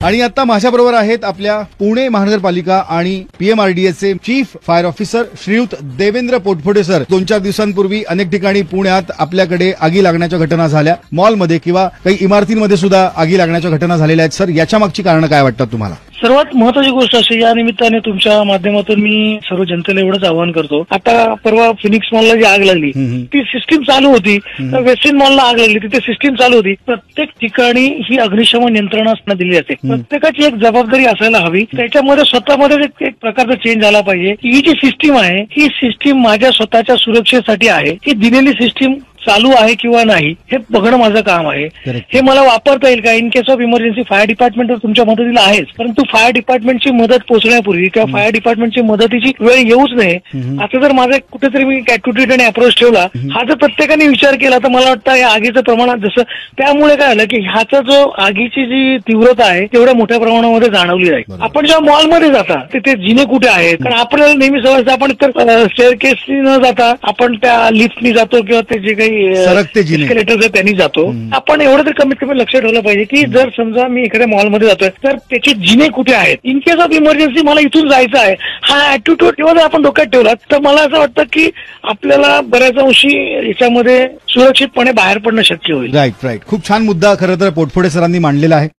आणि आता माझ्याबरोबर आहेत आपल्या पुणे महानगरपालिका आणि पीएमआरडीएचे चीफ फायर ऑफिसर श्रीयुत देवेंद्र पोटफोडे सर. 2-4 दिवसांपूर्वी अनेक ठिकाणी पुण्यात आपल्याकडे आगी लागण्याच्या घटना झाल्या, मॉलमध्ये किंवा काही इमारतींमध्ये सुद्धा आगी लागण्याच्या घटना झालेल्या आहेत. सर, याच्या मागची कारणं काय वाटतात तुम्हाला? सर्वात महत्वाची गोष्ट अशी, या निमित्ताने तुमच्या माध्यमातून मी सर्व जनतेला एवढंच आवाहन करतो. आता परवा फिनिक्स मॉलला जी आग लागली ती सिस्टीम चालू होती, वेस्टर्न मॉलला आग लागली तिथे सिस्टीम चालू होती. प्रत्येक ठिकाणी ही अग्निशमन यंत्रणा दिली जाते. प्रत्येकाची एक जबाबदारी असायला हवी. त्याच्यामध्ये स्वतःमध्ये एक प्रकारचा चेंज झाला पाहिजे. ही जी सिस्टीम आहे ही सिस्टीम माझ्या स्वतःच्या सुरक्षेसाठी आहे. ही दिलेली सिस्टीम चालू आहे किंवा नाही हे बघणं माझं काम आहे. हे मला वापरता येईल का? In case of emergency fire department तर तुमच्या मदतीला आहेच, परंतु फायर डिपार्टमेंटची मदत पोहोचण्यापूर्वी किंवा फायर डिपार्टमेंटची मदतीची वेळ येऊच नये. आता जर माझा कुठेतरी मी ऍटिट्यूड आणि अप्रोच ठेवला, हा जर प्रत्येकाने विचार केला तर मला वाटतं या आगीचं प्रमाणात जसं त्यामुळे काय झालं की ह्याचा जो आगीची जी तीव्रता आहे तेवढ्या मोठ्या प्रमाणामध्ये जाणवली जाईल. आपण जेव्हा मॉलमध्ये जाता तिथे जिने कुठे आहेत, कारण आपल्याला नेहमी सवय असते आपण तर स्टेअरकेसनी न जाता आपण त्या लिफ्टनी जातो किंवा ते जे काही एस्केलेटर त्यांनी जातो. आपण एवढं तर कमीत कमी लक्ष ठेवलं पाहिजे की जर समजा मी एखाद्या मॉलमध्ये जातोय तर त्याचे जिने कुठे आहेत. इन केस ऑफ इमर्जन्सी मला इथून जायचं आहे, हा ऍटिट्यूड किंवा जर आपण डोक्यात ठेवला तर मला असं वाटतं की आपल्याला बऱ्याच अंशी याच्यामध्ये सुरक्षितपणे बाहेर पडणं शक्य होईल. राईट. खूप छान मुद्दा खरं तर पोटफोडे सरांनी मांडलेला आहे.